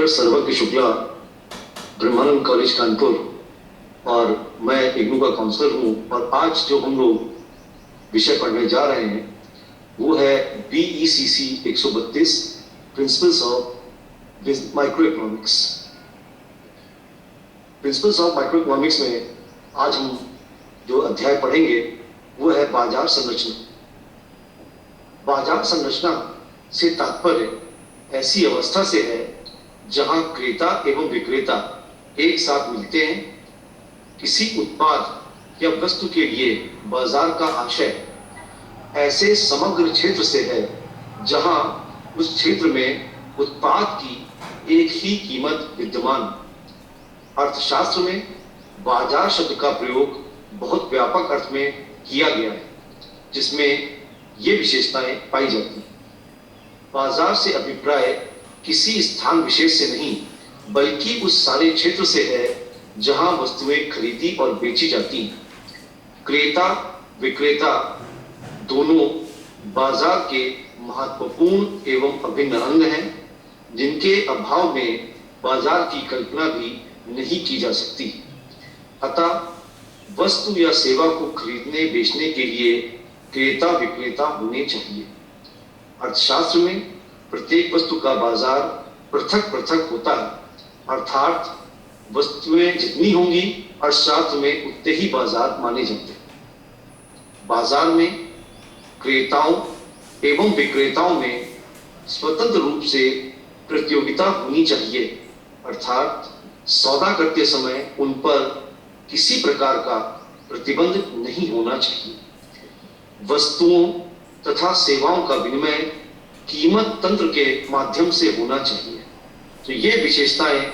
Doctor सर्वज्ञ शुक्ला, ब्रह्मानंद college Kanpur, और मैं इग्नू का काउंसलर हूँ। और आज जो हम लोग विषय पढ़ने जा रहे हैं वो है BECC 132 principles of micro economics. Principles of micro economics में आज हम जो अध्याय पढ़ेंगे वो है बाजार संरचना। बाजार संरचना से तात्पर्य ऐसी अवस्था से है जहां क्रेता एवं विक्रेता एक साथ मिलते हैं। किसी उत्पाद या वस्तु के लिए बाजार का आशय ऐसे समग्र क्षेत्र से है जहां उस क्षेत्र में उत्पाद की एक ही कीमत विद्यमान। अर्थशास्त्र में बाजार शब्द का प्रयोग बहुत व्यापक अर्थ में किया गया है, जिसमें ये विशेषताएं पाई जाती हैं। बाजार से अभिप्राय किसी स्थान विशेष से नहीं बल्कि उस सारे क्षेत्र से है जहां वस्तुएं खरीदी और बेची जाती हैं। क्रेता विक्रेता दोनों बाजार के महत्वपूर्ण एवं अभिन्न अंग हैं, जिनके अभाव में बाजार की कल्पना भी नहीं की जा सकती। अतः वस्तु या सेवा को खरीदने बेचने के लिए क्रेता विक्रेता होने चाहिए। अर्थशास्त्र में प्रत्येक वस्तु का बाजार पृथक पृथक होता है, अर्थात वस्तुएं जितनी होंगी अर्थशास्त्र में उतने ही बाजार माने जाते हैं। बाजार में क्रेताओं एवं विक्रेताओं में स्वतंत्र रूप से प्रतियोगिता होनी चाहिए, अर्थात सौदा करते समय उन पर किसी प्रकार का प्रतिबंध नहीं होना चाहिए। वस्तुओं तथा सेवाओं का विनिमय कीमत तंत्र के माध्यम से होना चाहिए। तो ये विशेषताएं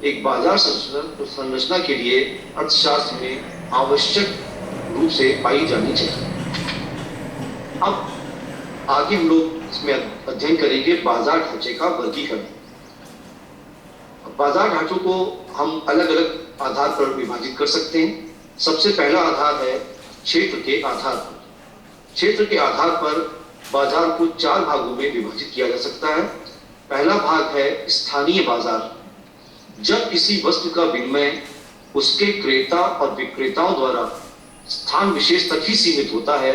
एक बाजार संरचना के लिए अर्थशास्त्र में आवश्यक रूप से पाई जानी चाहिए। अब आगे हम लोग इसमें अध्ययन करेंगे बाजार ढांचे का वर्गीकरण। बाजार ढांचों को हम अलग अलग आधार पर विभाजित कर सकते हैं। सबसे पहला आधार है क्षेत्र के आधार पर। क्षेत्र के आधार पर बाजार को 4 भागों में विभाजित किया जा सकता है। पहला भाग है स्थानीय बाजार। जब किसी वस्तु का विनिमय उसके क्रेता और विक्रेताओं द्वारा स्थान विशेष तक ही सीमित होता है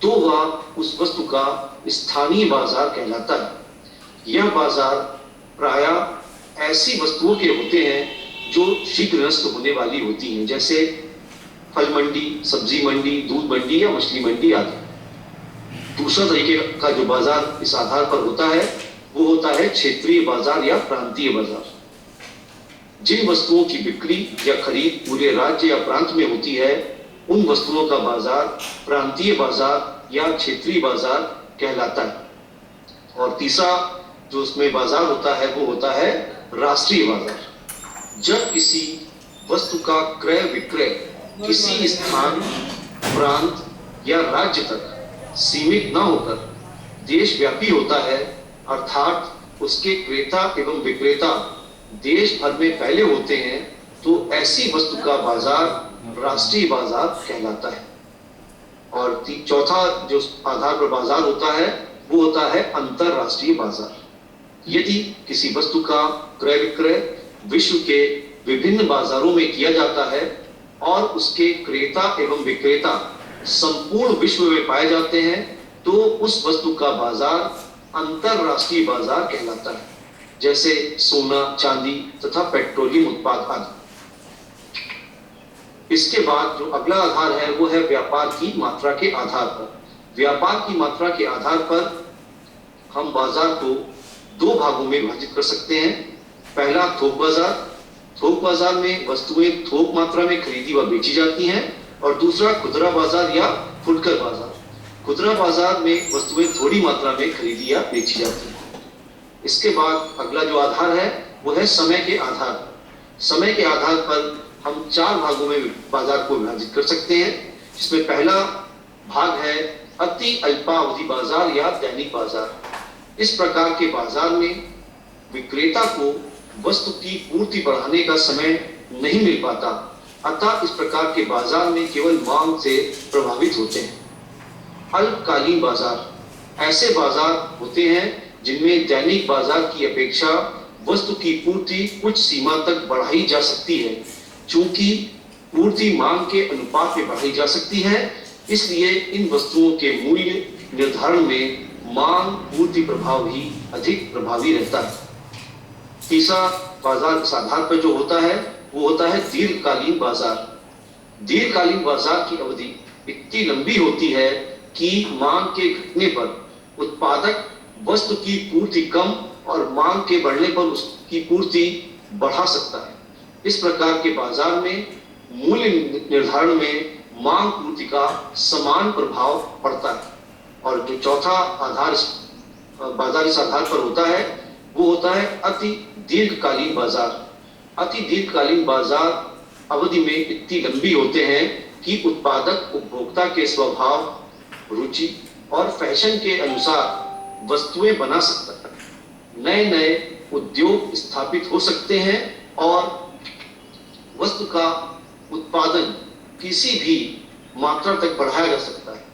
तो वह उस वस्तु का स्थानीय बाजार कहलाता है। यह बाजार प्रायः ऐसी वस्तुओं के होते हैं जो शीघ्र नष्ट होने वाली होती हैं, जैसे फल मंडी, सब्जी मंडी, दूध मंडी या मछली मंडी आदि। दूसरा तरीके का जो बाजार इस आधार पर होता है वो होता है क्षेत्रीय बाजार या प्रांतीय बाजार। जिन वस्तुओं की बिक्री या खरीद पूरे राज्य या प्रांत में होती है उन वस्तुओं का बाजार प्रांतीय बाजार या क्षेत्रीय बाजार कहलाता है। और तीसरा जो उसमें बाजार होता है वो होता है राष्ट्रीय बाजार। जब किसी वस्तु का क्रय विक्रय किसी स्थान, प्रांत या राज्य तक सीमित न होकर देशव्यापी होता है, अर्थात उसके क्रेता एवं विक्रेता देश भर में फैले होते हैं, तो ऐसी वस्तु का बाजार राष्ट्रीय बाजार कहलाता है। और चौथा जो आधार पर बाजार होता है वो होता है अंतरराष्ट्रीय बाजार। यदि किसी वस्तु का क्रय विक्रय विश्व के विभिन्न बाजारों में किया जाता है और उसके क्रेता एवं विक्रेता संपूर्ण विश्व में पाए जाते हैं तो उस वस्तु का बाजार अंतरराष्ट्रीय बाजार कहलाता है, जैसे सोना, चांदी तथा पेट्रोलियम उत्पाद आदि। इसके बाद जो अगला आधार है वो है व्यापार की मात्रा के आधार पर। व्यापार की मात्रा के आधार पर हम बाजार को 2 भागों में विभाजित कर सकते हैं। पहला थोक बाजार। थोक बाजार में वस्तुएं थोक मात्रा में खरीदी व बेची जाती हैं। और दूसरा खुदरा बाजार या फुटकर बाजार। खुदरा बाजार में वस्तुएं थोड़ी मात्रा में खरीदी या बेची जाती हैं। इसके बाद अगला जो आधार है वो है समय के आधार पर। समय के आधार पर हम 4 भागों में बाजार को विभाजित कर सकते हैं, जिसमें पहला भाग है अति अल्पावधि बाजार या दैनिक बाजार। इस प्रकार के बाजार में विक्रेता को वस्तु की पूर्ति बढ़ाने का समय नहीं मिल पाता, अतः इस प्रकार के बाजार में केवल मांग से प्रभावित होते हैं। अल्पकालीन बाजार ऐसे बाजार होते हैं जिनमें दैनिक बाजार की अपेक्षा वस्तु की पूर्ति कुछ सीमा तक बढ़ाई जा सकती है। चूंकि पूर्ति मांग के अनुपात में बढ़ाई जा सकती है, इसलिए इन वस्तुओं के मूल्य निर्धारण में मांग पूर्ति प्रभाव ही अधिक प्रभावी रहता है। तीसरा बाजार इस आधार पर जो होता है वो होता है दीर्घकालीन बाजार। दीर्घकालीन बाजार की अवधि इतनी लंबी होती है कि मांग के घटने पर उत्पादक वस्तु की पूर्ति कम और मांग के बढ़ने पर उसकी पूर्ति बढ़ा सकता है। इस प्रकार के बाजार में मूल्य निर्धारण में मांग पूर्ति का समान प्रभाव पड़ता है। और जो चौथा आधार बाजार इस आधार पर होता है वो होता है अति दीर्घकालीन बाजार। अति दीर्घकालीन बाजार अवधि में इतनी लंबी होते हैं कि उत्पादक उपभोक्ता के स्वभाव, रुचि और फैशन के अनुसार वस्तुएं बना सकता है। नए नए उद्योग स्थापित हो सकते हैं और वस्तु का उत्पादन किसी भी मात्रा तक बढ़ाया जा सकता है।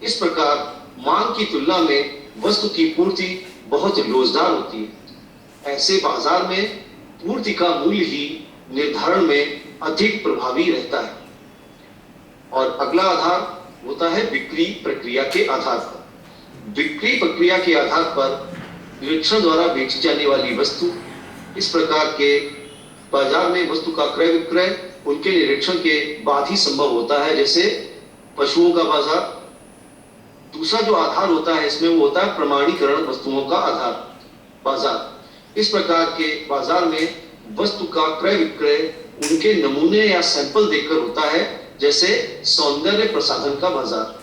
इस प्रकार मांग की तुलना में वस्तु की पूर्ति बहुत लोचदार होती है। ऐसे बाजार में पूर्ति का मूल्य ही निर्धारण में अधिक प्रभावी रहता है। और अगला आधार होता है बिक्री प्रक्रिया के आधार पर। बिक्री प्रक्रिया के आधार पर निरीक्षण द्वारा बेची जाने वाली वस्तु, इस प्रकार के बाजार में वस्तु का क्रय विक्रय उनके निरीक्षण के बाद ही संभव होता है, जैसे पशुओं का बाजार। दूसरा जो आधार होता है इसमें वो होता है प्रमाणीकरण वस्तुओं का आधार बाजार। इस प्रकार के बाजार में वस्तु का क्रय विक्रय उनके नमूने या सैंपल देखकर होता है, जैसे सौंदर्य प्रसाधन का बाजार।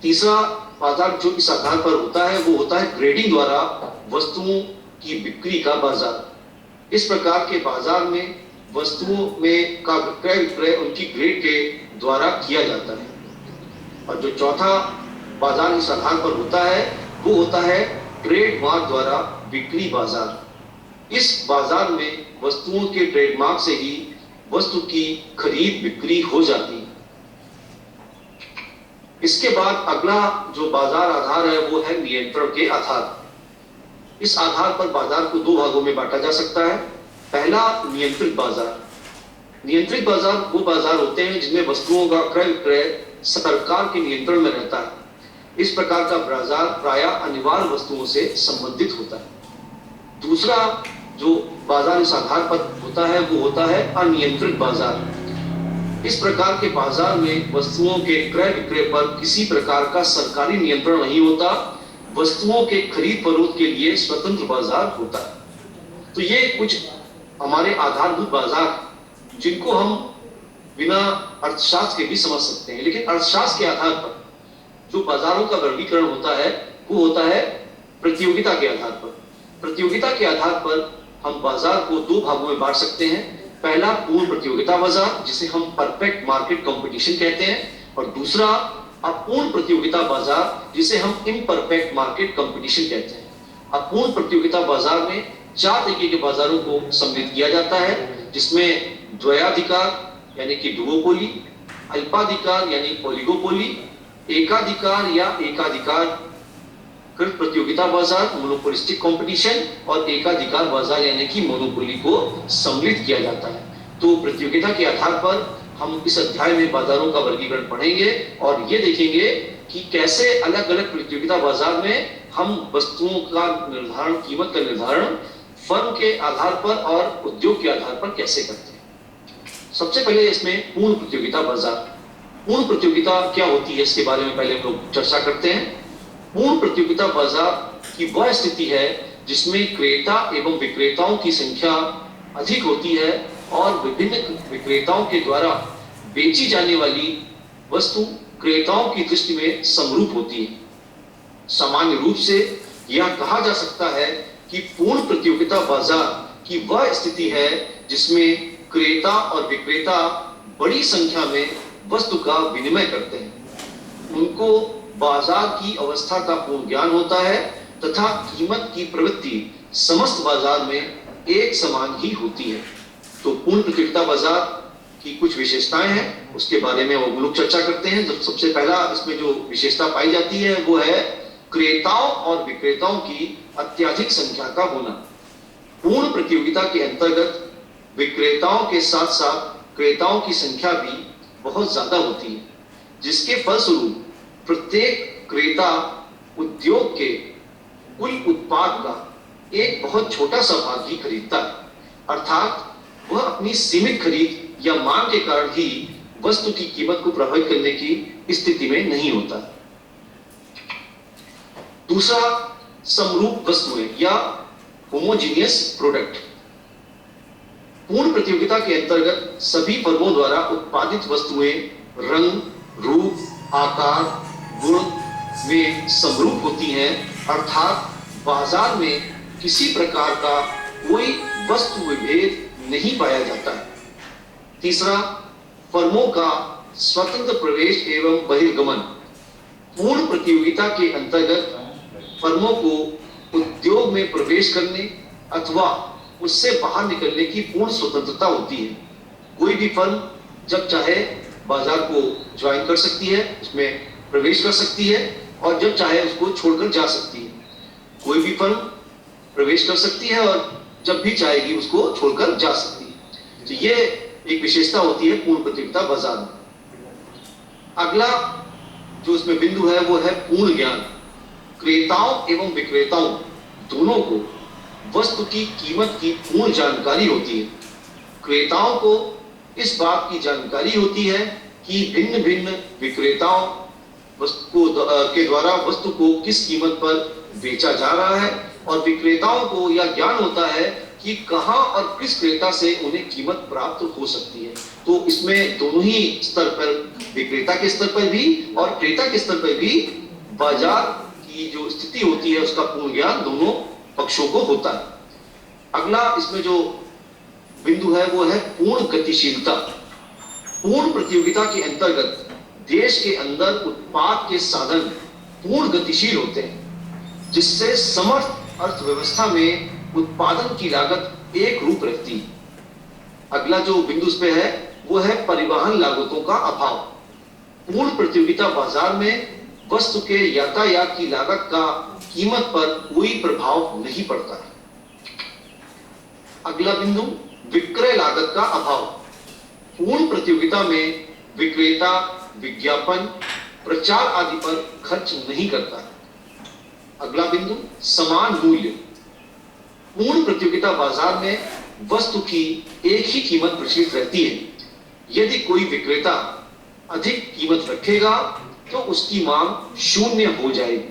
तीसरा बाजार जो इस आधार पर होता है वो होता है ग्रेडिंग द्वारा वस्तुओं की बिक्री का बाजार। इस प्रकार के बाजार में वस्तुओं में का क्रय विक्रय उनकी ग्रेड के द्वारा किया जाता है। और जो चौथा बाजार इस आधार पर होता है वो होता है ट्रेडमार्क द्वारा बिक्री बाजार। इस बाजार में वस्तुओं के ट्रेडमार्क से ही वस्तु की खरीद बिक्री हो जाती है। इसके बाद अगला जो बाजार आधार है वो है नियंत्रण के आधार। इस आधार पर बाजार को दो भागों में बांटा जा सकता है। पहला नियंत्रित बाजार। नियंत्रित बाजार वो बाजार होते हैं जिनमें वस्तुओं का क्रय विक्रय सरकार के नियंत्रण में रहता है। इस प्रकार का बाजार प्रायः अनिवार्य वस्तुओं से संबंधित होता है। दूसरा जो बाजार इस आधार पर होता है वो होता है अनियंत्रित बाजार। इस प्रकार के बाजार में वस्तुओं के क्रय विक्रय पर किसी प्रकार का सरकारी नियंत्रण नहीं होता। वस्तुओं के खरीद फरोख्त के लिए स्वतंत्र बाजार होता है। तो ये कुछ हमारे आधारभूत बाजार जिनको हम बिना अर्थशास्त्र के भी समझ सकते हैं, लेकिन अर्थशास्त्र के आधार पर जो बाजारों का वर्गीकरण होता है वो होता है प्रतियोगिता के आधार पर। प्रतियोगिता के आधार पर हम बाजार को दो भागों में बांट सकते हैं। पहला पूर्ण प्रतियोगिता बाजार जिसे हम परफेक्ट मार्केट कंपटीशन कहते हैं, और दूसरा अपूर्ण प्रतियोगिता बाजार जिसे हम इम्परफेक्ट मार्केट कंपटीशन कहते हैं। अपूर्ण प्रतियोगिता बाजार में चार तरीके के बाजारों को सम्मिलित किया जाता है, जिसमें द्वयाधिकार यानी कि डुओपोली, अल्पाधिकार यानी ओलिगोपोली, एकाधिकार या एकाधिकार कृत प्रतियोगिता बाजार मोनोपोलिस्टिक कंपटीशन, और एकाधिकार बाजार यानी कि मोनोपोली को सम्मिलित किया जाता है। तो प्रतियोगिता के आधार पर हम इस अध्याय में बाजारों का वर्गीकरण पढ़ेंगे और ये देखेंगे कि कैसे अलग अलग प्रतियोगिता बाजार में हम वस्तुओं का निर्धारण, कीमत का निर्धारण फर्म के आधार पर और उद्योग के आधार पर कैसे करते हैं। सबसे पहले इसमें पूर्ण प्रतियोगिता बाजार। पूर्ण प्रतियोगिता क्या होती है इसके बारे में पहले हम लोग चर्चा करते हैं। पूर्ण प्रतियोगिता बाजार की वह स्थिति है जिसमें क्रेता एवं विक्रेताओं की संख्या अधिक होती है और विभिन्न विक्रेताओं के द्वारा बेची जाने वाली वस्तु क्रेताओं की दृष्टि में समरूप होती है। सामान्य रूप से यह कहा जा सकता है कि पूर्ण प्रतियोगिता बाजार की वह स्थिति है जिसमें क्रेता और विक्रेता बड़ी संख्या में वस्तु का विनिमय करते हैं। उनको बाजार की अवस्था का पूर्ण ज्ञान होता है तथा कीमत की प्रवृत्ति समस्त बाजार में एक समान ही होती है। तो पूर्ण प्रतियोगिता बाजार की कुछ विशेषताएं हैं, उसके बारे में हम लोग चर्चा करते हैं। तो सबसे पहला इसमें जो विशेषता पाई जाती है वो है क्रेताओं और विक्रेताओं की अत्यधिक संख्या का होना। पूर्ण प्रतियोगिता के अंतर्गत विक्रेताओं के साथ साथ क्रेताओं की संख्या भी बहुत ज्यादा होती है, जिसके फलस्वरूप प्रत्येक क्रेता उद्योग के कुल उत्पाद का एक बहुत छोटा सा भाग ही खरीदता है, अर्थात वह अपनी सीमित खरीद या मांग के कारण ही वस्तु की कीमत को प्रभावित करने की स्थिति में नहीं होता। दूसरा, समरूप वस्तुएं या होमोजीनियस प्रोडक्ट। पूर्ण प्रतियोगिता के अंतर्गत सभी फर्मों द्वारा उत्पादित वस्तुएं रंग, रूप, आकार, गुण में समरूप होती हैं, अर्थात बाजार में किसी प्रकार का कोई वस्तु विभेद नहीं पाया जाता है। तीसरा, फर्मों का स्वतंत्र प्रवेश एवं बहिर्गमन। पूर्ण प्रतियोगिता के अंतर्गत फर्मों को उद्योग में प्रवेश करने अथवा उससे बाहर निकलने की पूर्ण स्वतंत्रता होती है। कोई भी फर्म जब चाहे बाजार को ज्वाइन कर सकती है, उसमें प्रवेश कर सकती है और जब चाहे उसको छोड़कर जा सकती है। कोई भी फर्म प्रवेश कर सकती है और जब भी चाहेगी उसको छोड़कर जा सकती है। तो ये एक विशेषता होती है पूर्ण प्रतियोगिता बाजार में। अगला जो इसमें बिंदु है वो है पूर्ण ज्ञान। क्रेताओं एवं विक्रेताओं दोनों को वस्तु की कीमत की पूर्ण जानकारी होती है। क्रेताओं को इस बात की जानकारी होती है कि भिन्न भिन्न विक्रेताओं वस्तु के द्वारा वस्तु को किस कीमत पर बेचा जा रहा है, और विक्रेताओं को यह ज्ञान होता है कि कहां और किस क्रेता से उन्हें कीमत प्राप्त हो सकती है। तो इसमें दोनों ही स्तर पर, विक्रेता के स्तर पर भी और क्रेता के स्तर पर भी, बाजार की जो स्थिति होती है उसका पूर्ण ज्ञान दोनों पक्षों को होता है। अगला इसमें जो बिंदु है वो है पूर्ण गतिशीलता। पूर्ण प्रतियोगिता के अंतर्गत देश के अंदर उत्पाद के साधन पूर्ण गतिशील होते हैं, जिससे समस्त अर्थव्यवस्था में उत्पादन की लागत एक रूप रहती है। अगला जो बिंदु इस पे है वो है परिवहन लागतों का अभाव। पूर्ण प्रतियोगिता बाजार में वस्तु के यातायात की लागत का कीमत पर कोई प्रभाव नहीं पड़ता है। अगला बिंदु विक्रय लागत का अभाव। पूर्ण प्रतियोगिता में विक्रेता विज्ञापन, प्रचार आदि पर खर्च नहीं करता है। अगला बिंदु समान मूल्य। पूर्ण प्रतियोगिता बाजार में वस्तु की एक ही कीमत प्रचलित रहती है। यदि कोई विक्रेता अधिक कीमत रखेगा तो उसकी मांग शून्य हो जाएगी।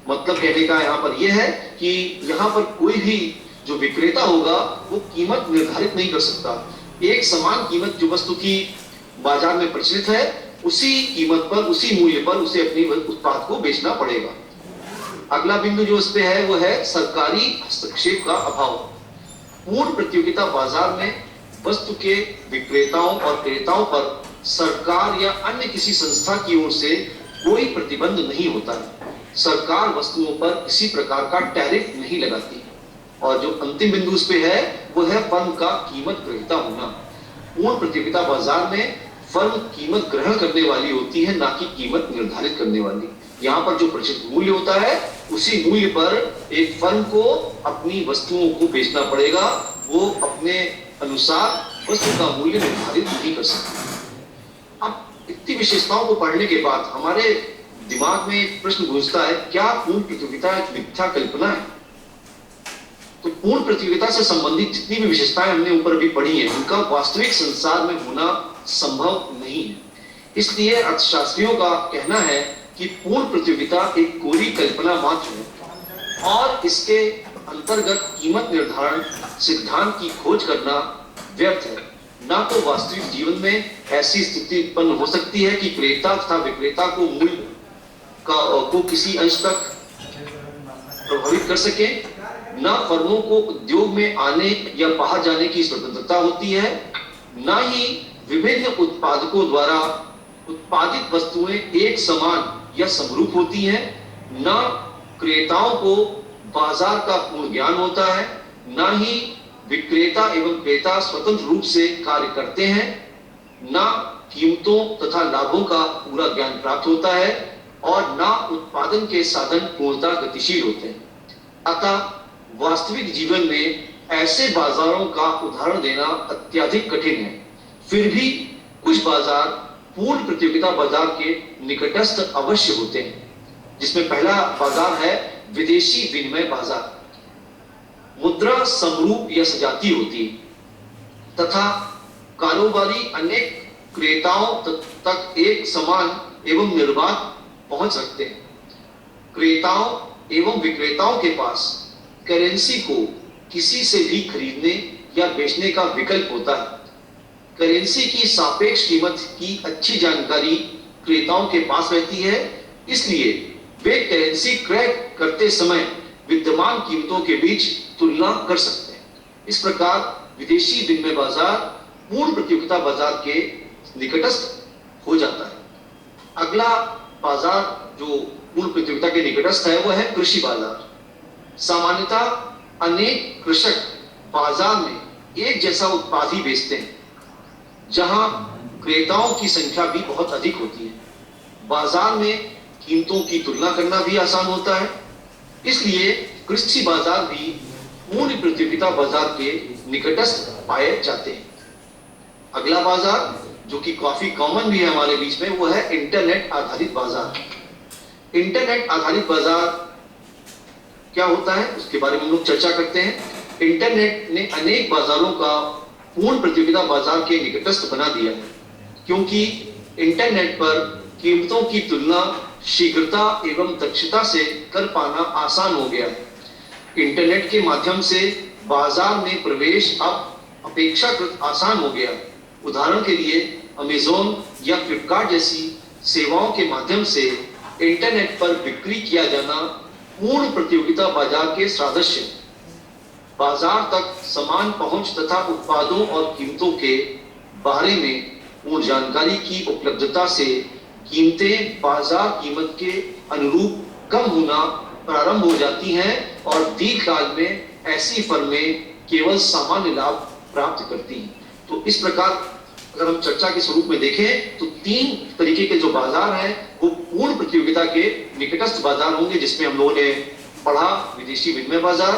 मतलब कहने का यहां पर यह है कि यहां पर कोई भी जो विक्रेता होगा वो कीमत निर्धारित नहीं कर सकता। एक समान कीमत जो वस्तु की बाजार में प्रचलित है, उसी कीमत पर, उसी मूल्य पर उसे अपने उत्पाद को बेचना पड़ेगा। अगला बिंदु जो इस पे है वो है सरकारी हस्तक्षेप का अभाव। पूर्ण प्रतियोगिता बाजार में वस्तु के विक्रेताओं और क्रेताओं पर सरकार या अन्य किसी संस्था की ओर से कोई प्रतिबंध नहीं होता है। सरकार वस्तुओं पर किसी प्रकार का टैरिफ नहीं लगाती। और जो अंतिम बिंदु इस पे है वो है फर्म का कीमत ग्रहीता होना। पूर्ण प्रतियोगिता बाजार में फर्म कीमत ग्रहण करने वाली होती है, ना कि कीमत निर्धारित करने वाली। यहाँ पर जो प्रचलित मूल्य होता है उसी मूल्य पर एक फर्म को अपनी वस्तुओं को बेचना पड़ेगा। वो अपने अनुसार वस्तु का मूल्य निर्धारित नहीं कर सकती। अब इतनी विशेषताओं को पढ़ने के बाद हमारे दिमाग में एक प्रश्न गूंजता है, क्या पूर्ण प्रतियोगिता एक मिथ्या कल्पना है? तो पूर्ण प्रतियोगिता से संबंधित जितनी भी विशेषताएं हमने ऊपर अभी पढ़ी हैं, उनका वास्तविक संसार में होना संभव नहीं है। इसलिए अर्थशास्त्रियों का कहना है कि पूर्ण प्रतियोगिता एक कोरी कल्पना मात्र है और इसके अंतर्गत कीमत निर्धारण सिद्धांत की खोज करना व्यर्थ है। ना तो वास्तविक जीवन में ऐसी स्थिति उत्पन्न हो सकती है कि क्रेता तथा विक्रेता को मूल्य को किसी अंश तक प्रभावित कर सके, ना फर्मों को उद्योग में आने या बाहर जाने की स्वतंत्रता होती है, ना ही विभिन्न उत्पादकों द्वारा उत्पादित वस्तुएं एक समान या समरूप होती हैं, ना क्रेताओं को बाजार का पूर्ण ज्ञान होता है, ना ही विक्रेता एवं क्रेता स्वतंत्र रूप से कार्य करते हैं, ना कीमतों तथा लाभों का पूरा ज्ञान प्राप्त होता है और ना उत्पादन के साधन पूर्णतः गतिशील होते हैं। अतः वास्तविक जीवन में ऐसे बाजारों का उदाहरण देना अत्यधिक कठिन है। फिर भी कुछ बाजार पूर्ण प्रतियोगिता बाजार के निकटस्थ अवश्य होते हैं, जिसमें पहला बाजार है विदेशी विनिमय बाजार। मुद्रा समरूप या सजाती होती है तथा कारोबारी अनेक क्रेताओं तक एक समान एवं निर्बाध पहुंच रखते हैं। क्रेताओं एवं विक्रेताओं के पास करेंसी को किसी से भी खरीदने या बेचने का विकल्प होता है। करेंसी की सापेक्ष कीमत की अच्छी जानकारी क्रेताओं के पास रहती है, इसलिए वे करेंसी क्रय करते समय विद्यमान कीमतों के बीच तुलना कर सकते हैं। इस प्रकार विदेशी विनिमय बाजार पूर्ण प्रतियोगिता बाजार के निकटस्थ हो जाता है। अगला बाजार जो पूर्ण प्रतियोगिता के निकटस्थ है वह है कृषि बाजार। सामान्यतः अनेक कृषक बाजार में एक जैसा उत्पाद ही बेचते हैं, जहां क्रेताओं की संख्या भी बहुत अधिक होती है। बाजार में कीमतों की तुलना करना भी आसान होता है, इसलिए कृषि बाजार भी पूर्ण प्रतियोगिता बाजार के निकटस्थ पाए जाते हैं। अगला बाजार जो कि काफी कॉमन भी है हमारे बीच में, वो है इंटरनेट आधारित बाजार। इंटरनेट आधारित बाजार क्या होता है उसके बारे में हम लोग चर्चा करते हैं। इंटरनेट ने अनेक बाजारों का पूर्ण प्रतियोगिता बाजार के निकटस्थ बना दिया है, क्योंकि इंटरनेट पर कीमतों की तुलना शीघ्रता एवं दक्षता से कर पाना आसान हो गया है। इंटरनेट के माध्यम से बाजार में प्रवेश अब अपेक्षाकृत आसान हो गया है। उदाहरण के लिए अमेज़न या फ्लिपकार्ट जैसी सेवाओं के माध्यम से इंटरनेट पर बिक्री किया जाना पूर्ण प्रतियोगिता बाजार के सादृश्य है। बाजार तक समान पहुंच तथा उत्पादों और कीमतों के बारे में पूर्ण जानकारी की उपलब्धता से कीमतें बाजार कीमत के अनुरूप कम होना प्रारंभ हो जाती हैं और दीर्घकाल में ऐसी फर्में केवल सामान्य लाभ प्राप्त करती हैं। तो इस प्रकार अगर हम चर्चा के स्वरूप में देखें तो तीन तरीके के जो बाजार हैं वो पूर्ण प्रतियोगिता के निकटस्थ बाजार होंगे, जिसमें हम लोगों ने पढ़ा विदेशी विनिमय बाजार,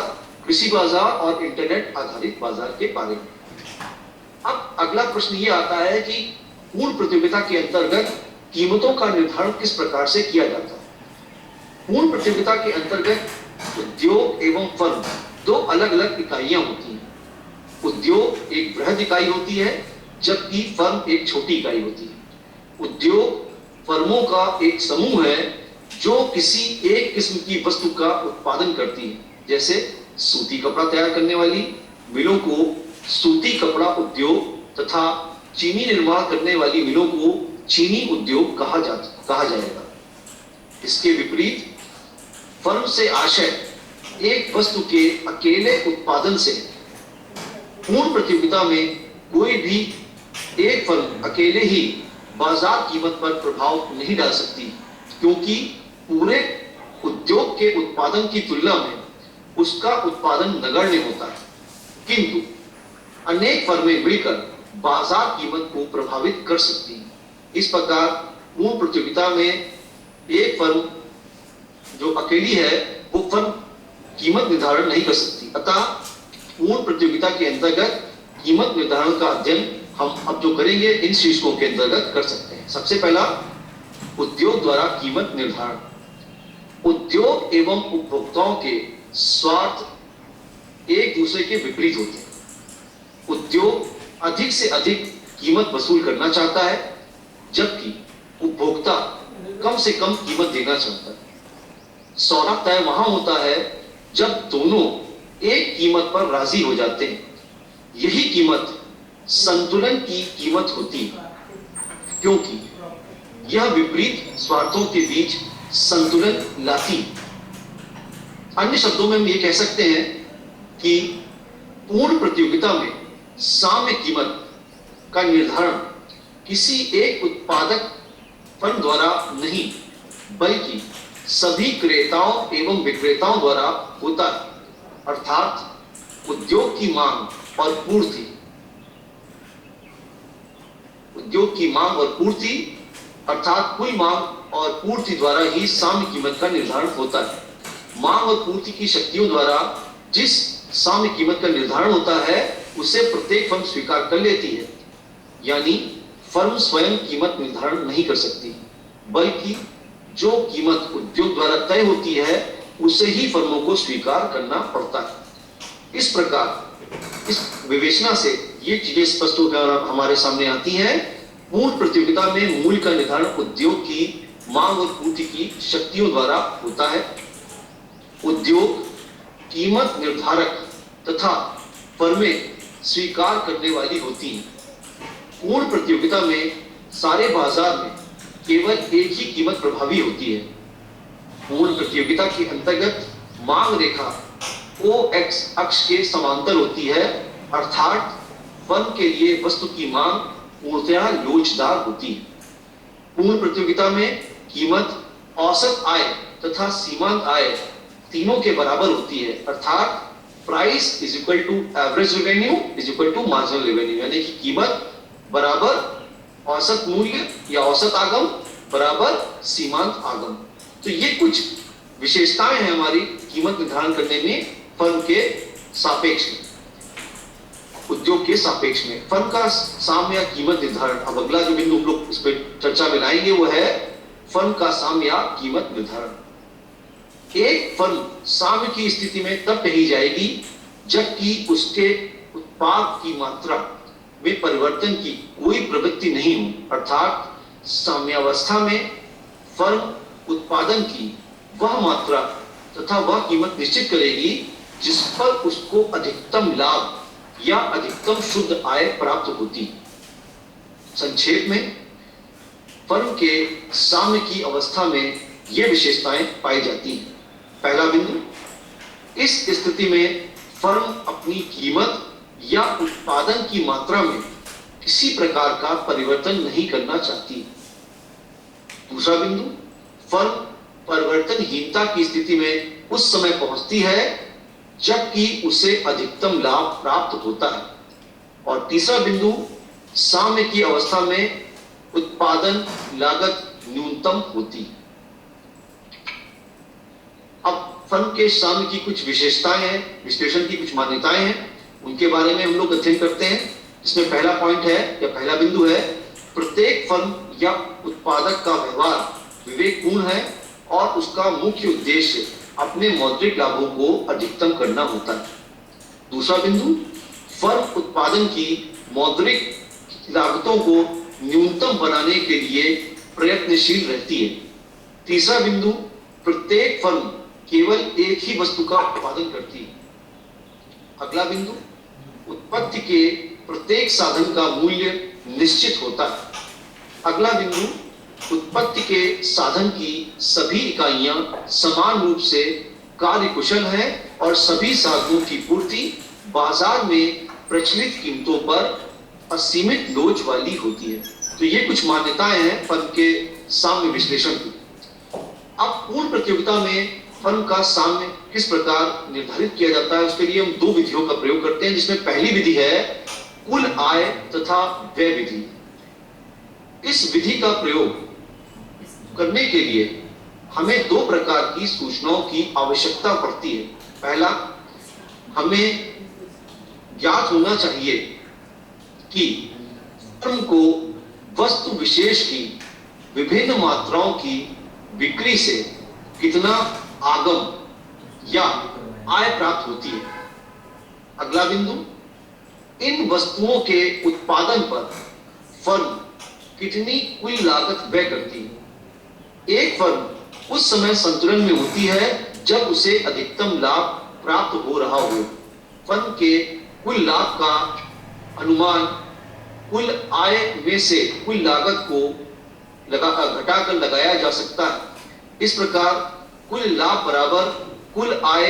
कृषि बाजार और इंटरनेट आधारित बाजार के बारे में। अब अगला प्रश्न ये आता है कि पूर्ण प्रतियोगिता के अंतर्गत कीमतों का निर्धारण किस प्रकार से किया जाता है। पूर्ण प्रतियोगिता के अंतर्गत उद्योग एवं फर्म दो अलग अलग इकाइयां होती हैं। उद्योग एक बृहद इकाई होती है, जबकि फर्म एक छोटी इकाई होती है। उद्योग फर्मों का एक समूह है जो किसी एक किस्म की वस्तु का उत्पादन करती है। जैसे सूती कपड़ा तैयार करने वाली मिलों को सूती कपड़ा उद्योग तथा चीनी निर्माण करने वाली मिलों को चीनी उद्योग कहा जाएगा। इसके विपरीत फर्म से आशय एक वस्तु के अकेले उत्पादन से। पूर्ण प्रतियोगिता में कोई भी एक फर्म अकेले ही बाजार कीमत पर प्रभाव नहीं डाल सकती, क्योंकि पूरे उद्योग के उत्पादन की तुलना में उसका उत्पादन नगण्य होता है। किंतु अनेक फर्में मिलकर बाजार कीमत को प्रभावित कर सकती हैं। इस प्रकार पूर्ण प्रतियोगिता में एक फर्म जो अकेली है वो फर्म कीमत निर्धारण नहीं कर सकती। अतः पूर्ण प्रतियोगिता के अंतर्गत कीमत निर्धारण का अध्ययन हम अब जो करेंगे इन शीर्षकों के अंतर्गत कर सकते हैं। सबसे पहला, उद्योग द्वारा कीमत निर्धारण। उद्योग एवं उपभोक्ताओं के स्वार्थ एक दूसरे के विपरीत होते हैं। उद्योग अधिक से अधिक कीमत वसूल करना चाहता है, जबकि उपभोक्ता कम से कम कीमत देना चाहता है। सौदा तय वहां होता है जब दोनों एक कीमत पर राजी हो जाते हैं। यही कीमत संतुलन की कीमत होती है, क्योंकि यह विपरीत स्वार्थों के बीच संतुलन लाती है। अन्य शब्दों में हम ये कह सकते हैं कि पूर्ण प्रतियोगिता में साम्य कीमत का निर्धारण किसी एक उत्पादक फर्म द्वारा नहीं, बल्कि सभी क्रेताओं एवं विक्रेताओं द्वारा होता है। अर्थात उद्योग की मांग और पूर्ति, उद्योग की मांग और पूर्ति अर्थात कुल मांग और पूर्ति द्वारा ही साम्य कीमत का निर्धारण होता है। मांग और पूर्ति की शक्तियों द्वारा जिस साम्य कीमत का निर्धारण होता है उसे प्रत्येक फर्म स्वीकार कर लेती है। यानी फर्म स्वयं कीमत निर्धारण नहीं कर सकती, बल्कि जो कीमत उद्योग द्वारा तय होती है उसे ही फर्मों को स्वीकार करना पड़ता है। इस प्रकार इस विवेचना से ये चीजें स्पष्ट होकर हमारे सामने आती हैं। पूर्ण प्रतियोगिता में मूल्य का निर्धारण उद्योग की मांग और पूर्ति की शक्तियों द्वारा होता है। उद्योग कीमत निर्धारक तथा फर्में स्वीकार करने वाली होती हैं। पूर्ण प्रतियोगिता में सारे बाजार में केवल एक ही कीमत प्रभावी होती है। पूर्ण प्रतियोगिता के अंतर्गत मांग रेखा OX अक्ष के समांतर होती है, अर्थात फर्म के लिए वस्तु की मांग पूर्णतया लोचदार होती है। पूर्ण प्रतियोगिता में कीमत औसत आय तथा सीमांत आय तीनों के बराबर होती है, अर्थात price is equal to average revenue is equal to marginal revenue, यानी कि कीमत बराबर औसत मूल्य या औसत आगम बराबर सीमांत आगम। तो ये कुछ विशेषताएं हैं हमारी कीमत निर्धारण करने में फर्म के सापेक्ष में, उद्योग के सापेक्ष में। फर्म का साम्य या कीमत निर्धारण, अब अगला जो बिंदु हम लोग इस पर चर्चा में लाएंगे वो है फर्म का साम्य या कीमत निर्धारण। एक फर्म साम्य की स्थिति में तब कही जाएगी जबकि उसके उत्पाद की मात्रा में परिवर्तन की कोई प्रवृत्ति नहीं हो, अर्थात साम्यावस्था में फर्म उत्पादन की वह मात्रा तथा वह कीमत निश्चित करेगी जिस पर उसको अधिकतम लाभ या अधिकतम शुद्ध आय प्राप्त होती। संक्षेप में फर्म के साम्य की अवस्था में ये विशेषताएं पाई जाती हैं। पहला बिंदु, इस स्थिति में फर्म अपनी कीमत या उत्पादन की मात्रा में किसी प्रकार का परिवर्तन नहीं करना चाहती। दूसरा बिंदु, फर्म परिवर्तनहीनता की स्थिति में उस समय पहुंचती है जबकि उसे अधिकतम लाभ प्राप्त होता है। और तीसरा बिंदु, साम्य की अवस्था में उत्पादन लागत न्यूनतम होती। अब फर्म के साम्य की कुछ विशेषताएं हैं, विश्लेषण की कुछ मान्यताएं हैं, उनके बारे में हम लोग अध्ययन करते हैं। इसमें पहला पॉइंट है या पहला बिंदु है, प्रत्येक फर्म या उत्पादक का व्यवहार विवेकपूर्ण है और उसका मुख्य उद्देश्य अपने मौद्रिक लाभों को अधिकतम करना होता है। दूसरा बिंदु, फर्म उत्पादन की मौद्रिक लागतों को न्यूनतम बनाने के लिए प्रयत्नशील रहती है। तीसरा बिंदु, प्रत्येक फर्म केवल एक ही वस्तु का उत्पादन करती है। अगला बिंदु, उत्पत्ति के प्रत्येक साधन का मूल्य निश्चित होता है। अगला बिंदु, उत्पत्ति के साधन की सभी इकाइयां समान रूप से कार्यकुशल हैं और सभी साधनों की पूर्ति बाजार में प्रचलित कीमतों पर असीमित लोच वाली होती है। तो ये कुछ मान्यताएं हैं फर्म के साम्य विश्लेषण की। अब पूर्ण प्रतियोगिता में फर्म का साम्य किस प्रकार निर्धारित किया जाता है, उसके लिए हम दो विधियों का प्रयोग करते हैं, जिसमें पहली विधि है कुल आय तथा व्यय विधि। इस विधि का प्रयोग करने के लिए हमें दो प्रकार की सूचनाओं की आवश्यकता पड़ती है। पहला, हमें ज्ञात होना चाहिए कि फर्म को वस्तु विशेष की विभिन्न मात्राओं की बिक्री से कितना आगम या आय प्राप्त होती है। अगला बिंदु, इन वस्तुओं के उत्पादन पर फर्म कितनी कुल लागत व्यय करती है। एक फर्म उस समय संतुलन में होती है जब उसे अधिकतम लाभ प्राप्त हो रहा हो। फर्म के कुल लाभ का अनुमान कुल आय में से कुल लागत को घटाकर लगाया जा सकता है। इस प्रकार कुल लाभ बराबर कुल आय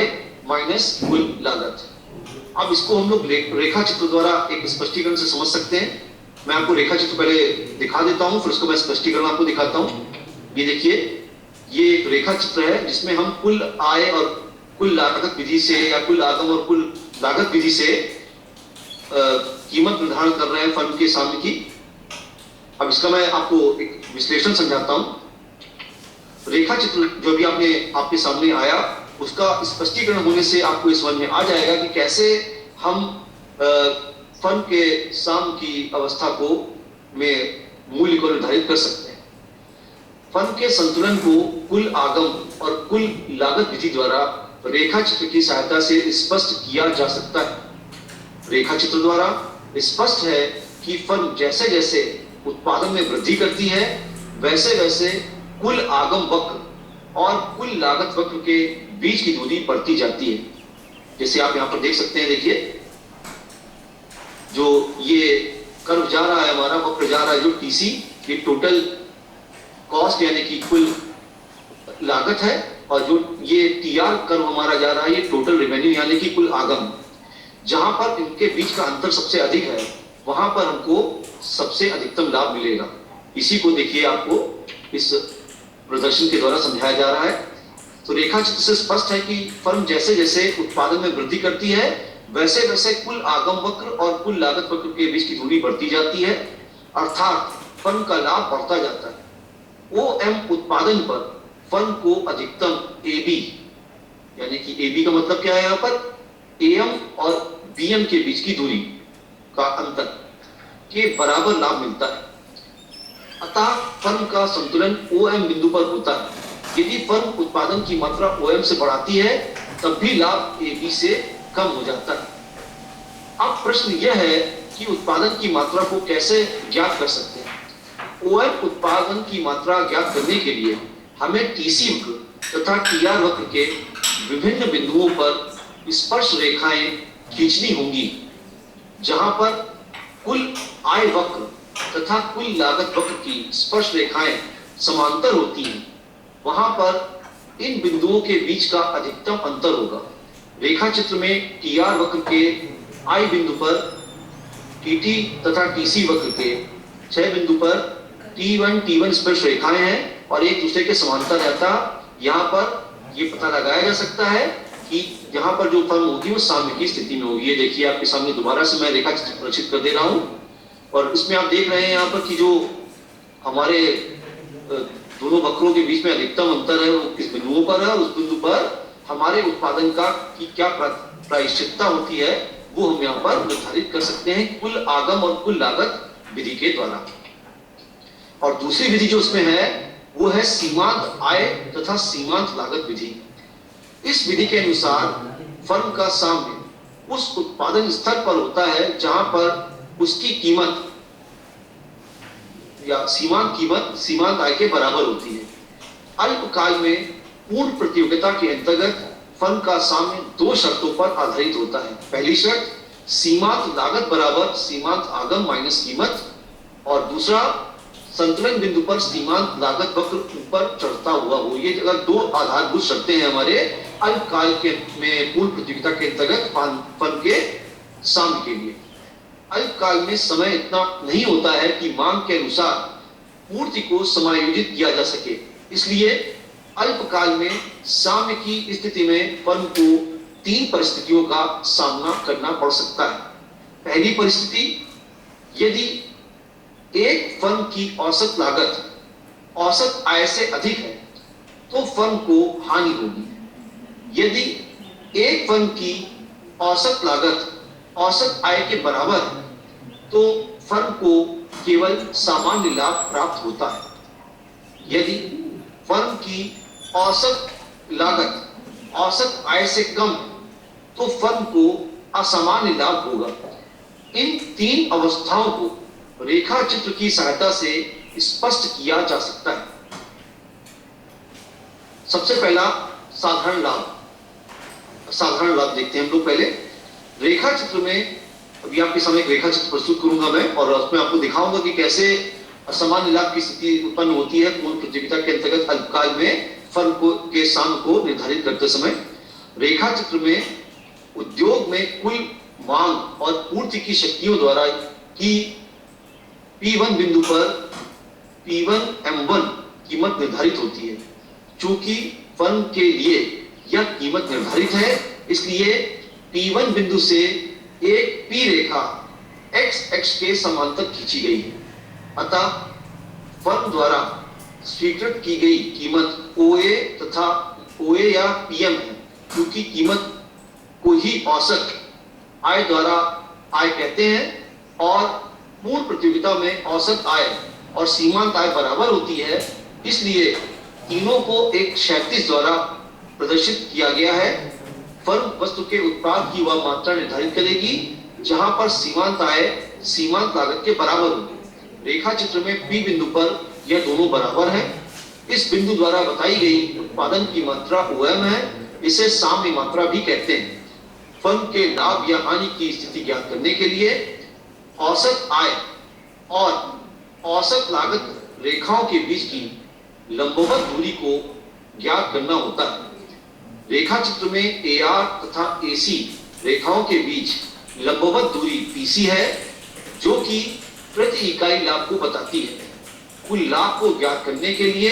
माइनस कुल लागत। अब इसको हम लोग रेखा चित्र द्वारा एक स्पष्टीकरण से समझ सकते हैं। मैं आपको रेखा चित्र पहले दिखा देता हूं, फिर उसको मैं स्पष्टीकरण आपको दिखाता हूं। ये देखिए, ये एक रेखा चित्र है जिसमें हम कुल आय और कुल लागत विधि से या कुल आगम और कुल लागत विधि से कीमत निर्धारण कर रहे हैं फर्म के सामने की। अब इसका मैं आपको एक विश्लेषण समझाता हूं। रेखा चित्र जो भी आपके सामने आया, उसका स्पष्टीकरण होने से आपको इस समझ में आ जाएगा कि कैसे हम फर्म के साम की अवस्था को में मूल्य को निर्धारित कर सकते हैं। फर्म के संतुलन को कुल आगम और कुल लागत विधि द्वारा रेखा चित्र की सहायता से स्पष्ट किया जा सकता है। रेखा चित्र द्वारा स्पष्ट है कि फर्म जैसे जैसे उत्पादन में वृद्धि करती है वैसे वैसे कुल आगम वक्र और कुल लागत वक्र के बीच की दूरी बढ़ती जाती है। जैसे आप यहां पर देख सकते हैं, देखिए जो ये कर्व जा रहा है, हमारा वक्र जा रहा है जो टीसी, ये टोटल कॉस्ट यानी कि कुल लागत है, और जो ये टीआर कर्व हमारा जा रहा है ये टोटल रेवेन्यू यानी कि कुल आगम। जहां पर इनके बीच का अंतर सबसे अधिक है वहां पर हमको सबसे अधिकतम लाभ मिलेगा। इसी को देखिए आपको इस प्रदर्शन के द्वारा समझाया जा रहा है। तो रेखा चित्र से स्पष्ट है कि फर्म जैसे जैसे उत्पादन में वृद्धि करती है वैसे वैसे कुल आगम वक्र और कुल लागत वक्र के बीच की दूरी बढ़ती जाती है, अर्थात फर्म का लाभ बढ़ता जाता है। ओएम उत्पादन पर फर्म को अधिकतम एबी यानी कि एबी का मतलब क्या है, यहां पर एएम और बीएम के बीच की दूरी का अंतर के बराबर लाभ मिलता है। अतः फर्म का संतुलन ओएम बिंदु पर होता है। यदि फर्म उत्पादन की मात्रा ओएम से बढ़ाती है तब भी लाभ एबी से कम हो जाता है। अब प्रश्न यह है कि उत्पादन की मात्रा को कैसे ज्ञात कर सकते हैं। ओएम उत्पादन की मात्रा ज्ञात करने के लिए हमें टीसी वक्र तथा टीआर वक्र के विभिन्न बिंदुओं पर स्पर्श रेखाएं खींचनी होंगी। जहां पर कुल आय वक्र तथा कुल लागत वक्र की स्पर्श रेखाएं समांतर होती हैं, वहां पर इन बिंदुओं के बीच का अधिकतम अंतर होगा। रेखा चित्र में टीआर वक्र के आई बिंदु पर टीटी तथा टीसी वक्र के 6 बिंदु पर T1 स्पर्श रेखाएं हैं और एक दूसरे के समांतर रहता। यहाँ पर ये पता लगाया जा सकता है कि यहाँ पर जो फर्म होगी वो साम्य की स्थिति में होगी। ये देखिए आपके सामने दोबारा से मैं रेखा चित्र प्रदर्शित कर दे रहा हूँ, और इसमें आप देख रहे हैं यहाँ पर कि जो हमारे दोनों वक्रों के बीच में अधिकतम अंतर है वो किस बिंदुओं पर है, और उस बिंदु पर हमारे उत्पादन का की क्या प्रायश्चितता होती है वो हम यहाँ पर निर्धारित कर सकते हैं कुल आगम और कुल लागत विधि के द्वारा। और दूसरी विधि जो उसमें है वो है सीमांत आय तथा सीमांत लागत विधि। इस विधि के अनुसार फर्म का साम्य उस उत्पादन स्तर पर होता है जहां पर उसकी कीमत या सीमांत कीमत सीमांत आय के बराबर होती है। अल्पकाल में पूर्ण प्रतियोगिता के अंतर्गत फर्म का साम्य 2 शर्तों पर आधारित होता है। पहली शर्त सीमांत लागत बराबर सीमांत आगम माइनस कीमत, और दूसरा संतुलन बिंदु पर सीमांत लागत वक्र ऊपर चढ़ता हुआ हो। ये अगर 2 आधारभूत शर्तें हैं हमारे अल्पकाल के में पूर्ण प्रतियोगिता के अंतर्गत फर्म के साम्य के लिए। अल्पकाल में समय इतना नहीं होता है कि मांग के अनुसार पूर्ति को समायोजित किया जा सके, इसलिए अल्पकाल में साम्य की स्थिति में फर्म को 3 परिस्थितियों का सामना करना पड़ सकता है। पहली परिस्थिति, यदि एक फर्म की औसत लागत औसत आय से अधिक है तो फर्म को हानि होगी। यदि एक फर्म की औसत लागत औसत आय के बराबर है तो फर्म को केवल सामान्य लाभ प्राप्त होता है। यदि फर्म की औसत लागत औसत आय से कम है तो फर्म को असामान्य लाभ होगा। इन 3 अवस्थाओं को रेखा चित्र की सहायता से स्पष्ट किया जा सकता है। सबसे पहला साधारण लाभ देखते हैं हम लोग। पहले रेखा चित्र में अभी आपके सामने एक रेखा चित्र प्रस्तुत करूंगा मैं, और उसमें आपको दिखाऊंगा कि कैसे असामान्य लाभ की स्थिति उत्पन्न होती है पूर्ण प्रतियोगिता के अंतर्गत अल्पकाल में फर्म के साम्य को निर्धारित करते समय। रेखा चित्र में उद्योग में कुल मांग और पूर्ति की शक्तियों द्वारा की P1 बिंदु पर P1M1 कीमत निर्धारित होती है। चूंकि फर्म के लिए यह कीमत निर्धारित है, इसलिए P1 बिंदु से एक P रेखा X के समांतर खींची गई है। अतः फर्म द्वारा स्वीकृत की गई कीमत OA तथा OA या PM है, क्योंकि कीमत को ही औसत आय द्वारा आय कहते हैं और पूर्ण प्रतियोगिता में औसत आय और सीमांत आय बराबर होती है, इसलिए तीनों को एक क्षैतिज द्वारा प्रदर्शित किया गया है। फर्म वस्तु के उत्पाद की वह मात्रा निर्धारित करेगी जहां पर सीमांत आय सीमांत लागत के बराबर होगी। रेखा चित्र में P बिंदु पर यह दोनों बराबर हैं। इस बिंदु द्वारा बताई गई उत्पादन की मात्रा OM है, इसे साम्य मात्रा भी कहते हैं। फर्म के लाभ या हानि की स्थिति ज्ञात करने के लिए औसत आय और औसत लागत रेखाओं के बीच की लंबवत दूरी को ज्ञात करना होता है। रेखा चित्र में AR तथा AC रेखाओं के बीच लंबवत दूरी PC है, जो कि प्रति इकाई लाभ को बताती है। कुल लाभ को ज्ञात करने के लिए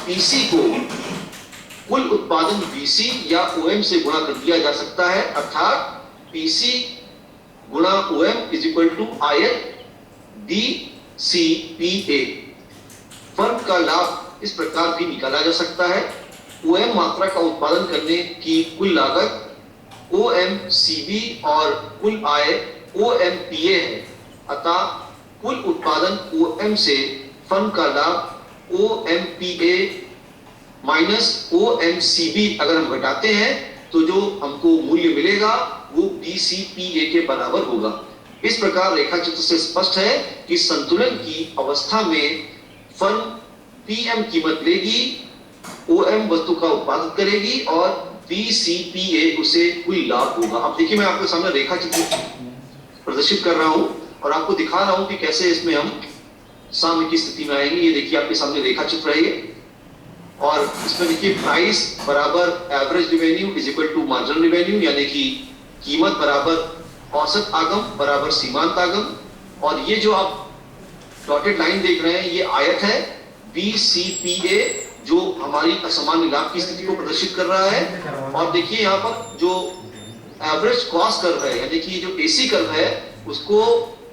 PC को कुल उत्पादन BC या OM से गुणा कर दिया जा सकता है, अर्थात PC गुणा OM इज इक्वल टू आयत DCPA। फर्म का लाभ इस प्रकार भी निकाला जा सकता है। OM मात्रा का उत्पादन करने की कुल लागत OMCB और कुल आय OMPA है, अतः कुल उत्पादन OM से फर्म का लाभ OMPA माइनस OMCB अगर हम घटाते हैं तो जो हमको मूल्य मिलेगा वो DCPA के बराबर होगा। इस प्रकार रेखा चित्र से स्पष्ट है कि संतुलन की अवस्था में फर्म PM कीमत लेगी, OM वस्तु का उत्पादन करेगी और DCPA उसे कुल लाभ होगा। अब देखिए मैं आपके सामने रेखा चित्र प्रदर्शित कर रहा हूं और आपको दिखा रहा हूं कि कैसे इसमें हम साम्य की स्थिति में आएंगे। ये देखिए आपके सामने रेखा चित्र है ये, और इसमें देखिए प्राइस बराबर average revenue is equal to marginal revenue, यानी कि कीमत बराबर औसत आगम बराबर सीमांत आगम। और ये जो आप डॉटेड लाइन देख रहे हैं ये आयत है DCPA, जो हमारी असामान्य लाभ की स्थिति को प्रदर्शित कर रहा है। और देखिए यहाँ पर जो एवरेज कॉस्ट कर्व है, यानी कि जो AC कर्व है, उसको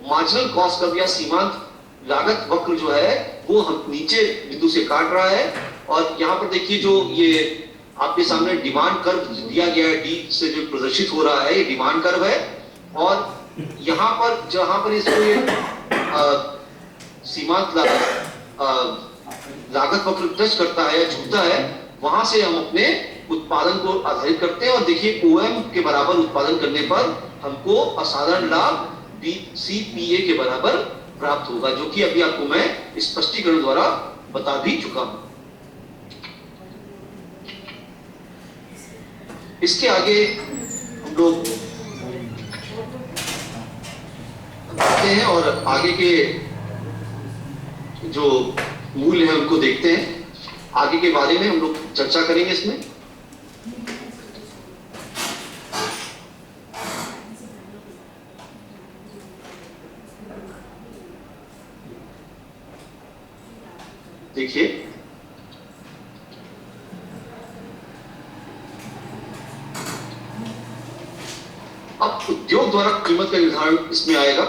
मार्जिनल कॉस्ट कर्व या सीमांत लागत वक्र जो है वो हम नीचे बिंदु से काट रहा है। और यहाँ पर देखिए जो ये आपके सामने डिमांड कर्व दिया गया है, D से जो प्रदर्शित हो रहा है ये डिमांड कर्व है। और यहाँ पर जहां पर इसको ये सीमांत लागत वक्र टच करता है या छूता है, वहां से हम अपने उत्पादन को आधारित करते हैं। और देखिए OM के बराबर उत्पादन करने पर हमको असाधारण लाभ DCPA के बराबर प्राप्त होगा, जो कि अभी आपको मैं स्पष्टीकरण द्वारा बता भी चुका हूं। इसके आगे हम लोग बढ़ते हैं और आगे के जो मूल्य है उनको देखते हैं। आगे के बारे में हम लोग चर्चा करेंगे इसमें। देखिए अब उद्योग द्वारा कीमत का निर्धारण इसमें आएगा।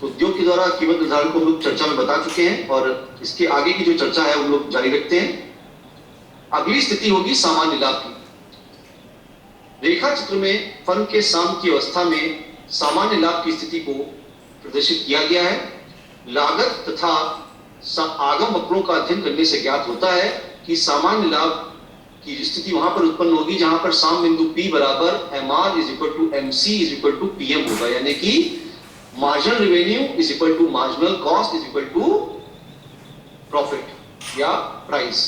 तो उद्योग के द्वारा कीमत निर्धारण को हम लोग चर्चा में बता चुके हैं और इसके आगे की जो चर्चा है हम लोग जारी रखते हैं। अगली स्थिति होगी सामान्य लाभ की। रेखा चित्र में फर्म के साम्य की अवस्था में सामान्य लाभ की स्थिति को प्रदर्शित किया गया है। लागत तथा आगम वक्रों का अध्ययन करने से ज्ञात होता है कि सामान्य लाभ की स्थिति वहां पर उत्पन्न होगी जहां पर साम बिंदु P बराबर MR is equal to MC is equal to PM होगा, यानी कि marginal revenue is equal to marginal cost is equal to profit या प्राइस।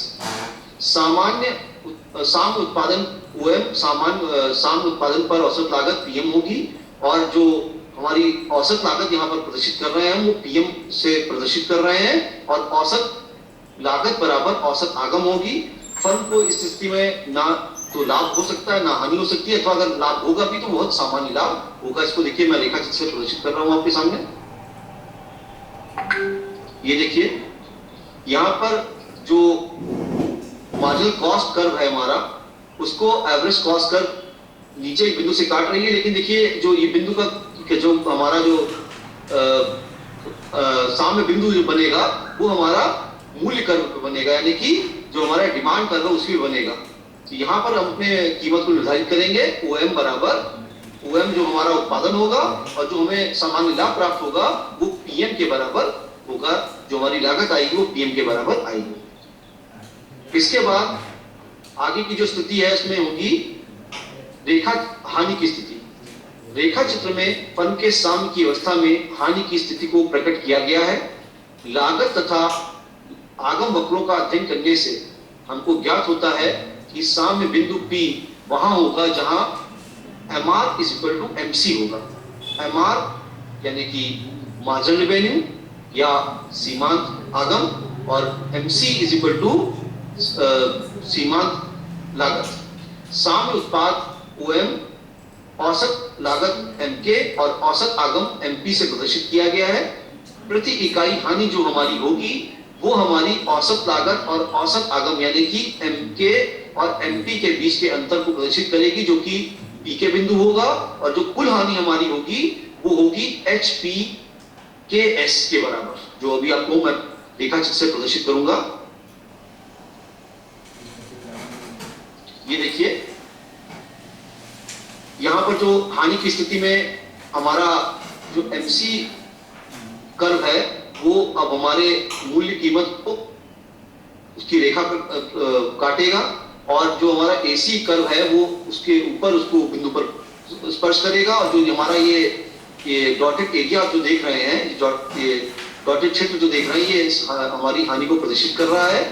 साम उत्पादन OM साम उत्पादन पर औसत लागत PM होगी और जो हमारी औसत लागत यहाँ पर प्रदर्शित कर रहे हैं वो PM से प्रदर्शित कर रहे हैं और औसत लागत बराबर औसत आगम होगी। फर्म को इस स्थिति में ना तो लाभ हो सकता है ना हानि हो सकती है, अथवा अगर लाभ होगा भी तो बहुत सामान्य लाभ होगा। इसको देखिए मैं रेखा चित्र से प्रदर्शित कर रहा हूं आपके सामने। ये देखिए यहाँ पर जो मार्जिनल कॉस्ट कर्व है हमारा, उसको एवरेज कॉस्ट कर्व नीचे एक बिंदु से काट रही है, लेकिन देखिए जो ये बिंदु का जो हमारा जो साम्य बिंदु जो बनेगा वो हमारा मूल्य कर्व बनेगा, यानी कि जो हमारा डिमांड कर्व है उसकी बनेगा। तो यहाँ पर हम अपने कीमत को निर्धारित करेंगे। OM बराबर OM जो हमारा उत्पादन होगा और जो हमें सामान्य लाभ प्राप्त होगा वो PM के बराबर होगा, जो हमारी लागत आएगी वो PM के बराबर आएगी। इसके बाद आगे की जो स्थिति है इसमें होगी रेखा हानि की स्थिति। रेखा चित्र में फर्म के साम्य की अवस्था में हानि की स्थिति को प्रकट किया गया है। लागत तथा आगम वक्रों का अध्ययन करने से हमको ज्ञात होता है कि साम्य बिंदु P वहां होगा जहां MR is equal to MC होगा। MR यानी कि मार्जिनल रेवेन्यू या सीमांत आगम और MC इज इक्वल टू सीमांत लागत। साम्य उत्पाद OM औसत लागत MK और औसत आगम MP से प्रदर्शित किया गया है। प्रति इकाई हानि जो हमारी होगी वो हमारी औसत लागत और औसत आगम यानी कि MK और MP के बीच के अंतर को प्रदर्शित करेगी, जो कि P के बिंदु होगा, और जो कुल हानि हमारी होगी वो होगी HPKS के बराबर, जो अभी आपको मैं रेखाचित्र से प्रदर्शित करूंगा। ये देखिए यहां पर जो हानि की स्थिति में हमारा जो MC कर्व है वो अब हमारे मूल्य कीमत को उसकी रेखा पर काटेगा, और जो हमारा AC कर्व है वो उसके ऊपर उसको बिंदु पर स्पर्श करेगा, और जो हमारा ये डॉटेड एरिया जो देख रहे हैं, ये डॉटेड क्षेत्र जो देख रहे हैं, ये हमारी हानि को प्रदर्शित कर रहा है।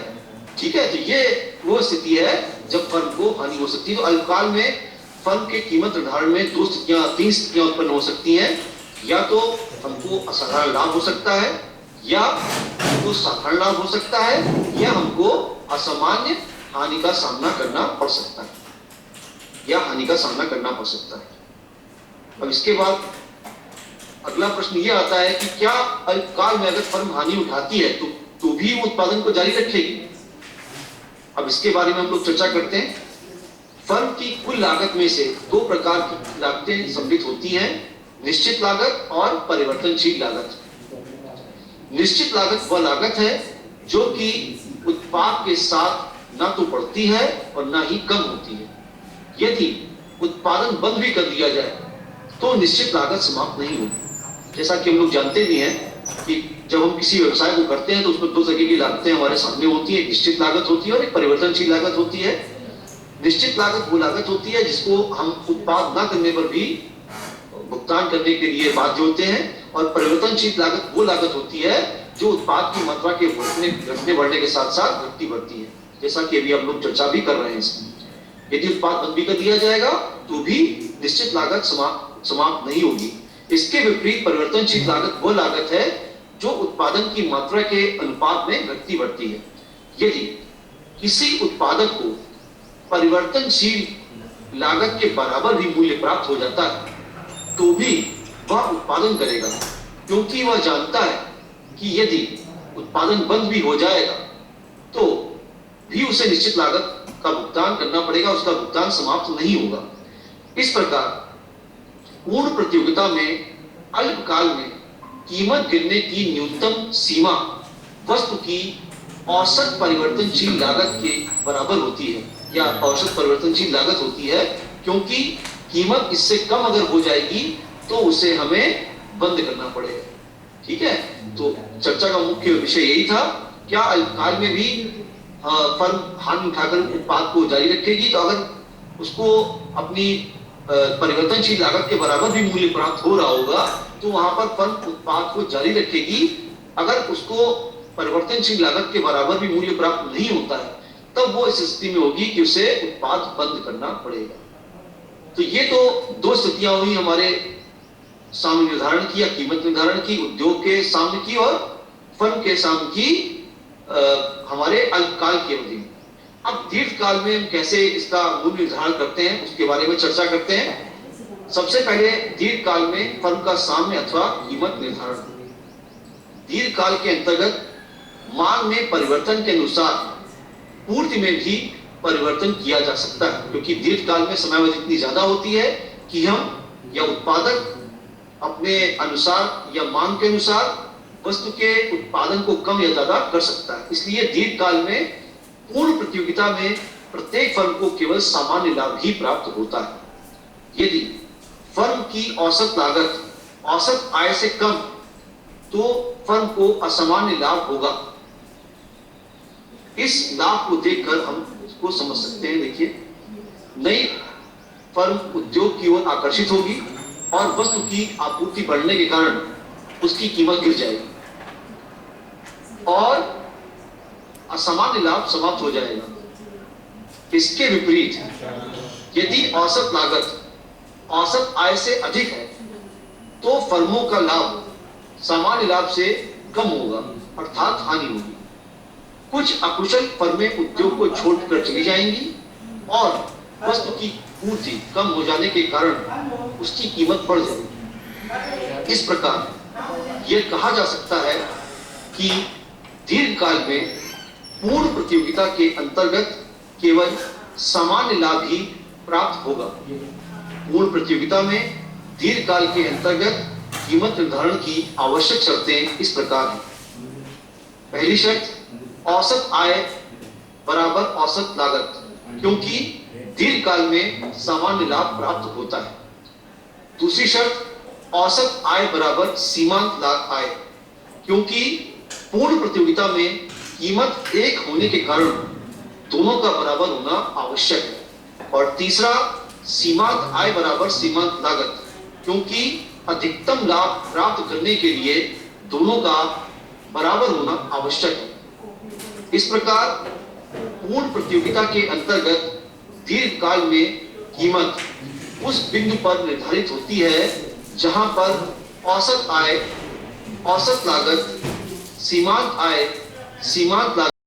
ठीक है, तो ये वो स्थिति है जब फर्म को हानि हो सकती है। तो अल्पकाल में फर्म के कीमत निर्धारण में तीन स्थितियां उत्पन्न हो सकती हैं। या तो हमको असाधारण लाभ हो सकता है, या हमको साधारण लाभ हो सकता है, या हमको असामान्य हानि का सामना करना पड़ सकता है, या हानि का सामना करना पड़ सकता है। अब इसके बाद अगला प्रश्न यह आता है कि क्या अल्पकाल में अगर फर्म हानि उठाती है तो भी वो उत्पादन को जारी रखेगी। अब इसके बारे में हम लोग चर्चा करते हैं। फर्म की कुल लागत में से दो प्रकार की लागतें सम्मिलित होती हैं, निश्चित लागत और परिवर्तनशील लागत। निश्चित लागत वह लागत है जो कि उत्पाद के साथ ना तो बढ़ती है और ना ही कम होती है। यदि उत्पादन बंद भी कर दिया जाए तो निश्चित लागत समाप्त नहीं होगी। जैसा कि हम लोग जानते भी हैं कि जब हम किसी व्यवसाय को करते हैं तो उसमें दो तरह की लागतें हमारे सामने होती है, निश्चित लागत होती है और एक परिवर्तनशील लागत होती है। निश्चित लागत वो लागत होती है जिसको हम उत्पाद ना करने पर भी भुगतान करने के लिए बाध्य होते हैं, और परिवर्तनशील लागत वो लागत होती है जो उत्पाद की मात्रा के घटने बढ़ने के साथ साथ घटती बढ़ती है, जैसा कि अभी हम लोग चर्चा भी कर रहे हैं इसमें। यदि उत्पाद बंद भी कर दिया जाएगा तो भी निश्चित लागत समाप्त नहीं होगी। इसके विपरीत परिवर्तनशील लागत वो लागत है जो उत्पादन की मात्रा के अनुपात में घटती बढ़ती है। यदि किसी उत्पादक को परिवर्तनशील लागत के बराबर भी मूल्य प्राप्त हो जाता है तो भी वह उत्पादन करेगा, क्योंकि वह जानता है कि यदि उत्पादन बंद भी हो जाएगा तो भी उसे निश्चित लागत का भुगतान करना पड़ेगा, उसका भुगतान समाप्त नहीं होगा। इस प्रकार पूर्ण प्रतियोगिता में अल्पकाल में कीमत गिरने की न्यूनतम सीमा वस्तु की औसत परिवर्तनशील लागत के बराबर होती है, या औसत परिवर्तनशील लागत होती है, क्योंकि कीमत इससे कम अगर हो जाएगी तो उसे हमें बंद करना पड़ेगा। ठीक है, तो चर्चा का मुख्य विषय यही था, क्या अल्पकाल में भी फर्म हानि उठाकर उत्पाद को जारी रखेगी। तो अगर उसको अपनी परिवर्तनशील लागत के बराबर भी मूल्य प्राप्त हो रहा होगा तो वहां पर फर्म उत्पाद को जारी रखेगी। अगर उसको परिवर्तनशील लागत के बराबर भी मूल्य प्राप्त नहीं होता है तब वो इस स्थिति में होगी कि उसे उत्पाद बंद करना पड़ेगा। तो ये तो दो स्थितियां हुई हमारे साम्य निर्धारण की या कीमत निर्धारण की, उद्योग के साम्य की और फर्म के साम्य की हमारे अल्पकाल की अवधि में। अब दीर्घकाल में हम कैसे इसका मूल्य निर्धारण करते हैं उसके बारे में चर्चा करते हैं। सबसे पहले दीर्घकाल में फर्म का साम्य अथवा कीमत निर्धारण। दीर्घकाल के अंतर्गत मांग में परिवर्तन के अनुसार पूर्ति में भी परिवर्तन किया जा सकता है, क्योंकि दीर्घकाल में समयावधि इतनी ज्यादा होती है कि हम या उत्पादक अपने अनुसार या मांग के अनुसार वस्तु के उत्पादन को कम या ज्यादा कर सकता है। इसलिए दीर्घकाल में पूर्ण प्रतियोगिता में प्रत्येक फर्म को केवल सामान्य लाभ ही प्राप्त होता है। यदि फर्म की औसत लागत औसत आय से कम, तो फर्म को असामान्य लाभ होगा। इस लाभ को देखकर हम इसको समझ सकते हैं। देखिए, नई फर्म उद्योग की ओर आकर्षित होगी और वस्तु की आपूर्ति बढ़ने के कारण उसकी कीमत गिर जाएगी और असामान्य लाभ समाप्त हो जाएगा। इसके विपरीत, यदि औसत लागत औसत आय से अधिक है, तो फर्मों का लाभ सामान्य लाभ से कम होगा, अर्थात हानि होगी। कुछ अकुशल फर्में उद्योग को छोड़कर चली जाएंगी और वस्तु की पूर्ति कम हो जाने के कारण उसकी कीमत बढ़ जाएगी। इस प्रकार यह कहा जा सकता है कि दीर्घकाल में पूर्ण प्रतियोगिता के अंतर्गत केवल सामान्य लाभ ही प्राप्त होगा। पूर्ण प्रतियोगिता में दीर्घकाल के अंतर्गत कीमत निर्धारण की आवश्यक शर्तें इस प्रकार हैं। पहली शर्त, औसत आय बराबर औसत लागत, क्योंकि दीर्घकाल में सामान्य लाभ प्राप्त होता है। दूसरी शर्त, औसत आय बराबर सीमांत लाभ आय, क्योंकि पूर्ण प्रतियोगिता में कीमत एक होने के कारण दोनों का बराबर होना आवश्यक है। और तीसरा, सीमांत आय बराबर सीमांत लागत, क्योंकि अधिकतम लाभ प्राप्त करने के लिए दोनों का बराबर होना आवश्यक है। इस प्रकार पूर्ण प्रतियोगिता के अंतर्गत दीर्घकाल में कीमत उस बिंदु पर निर्धारित होती है जहां पर औसत आय, औसत लागत, सीमांत आय, सीमांत लागत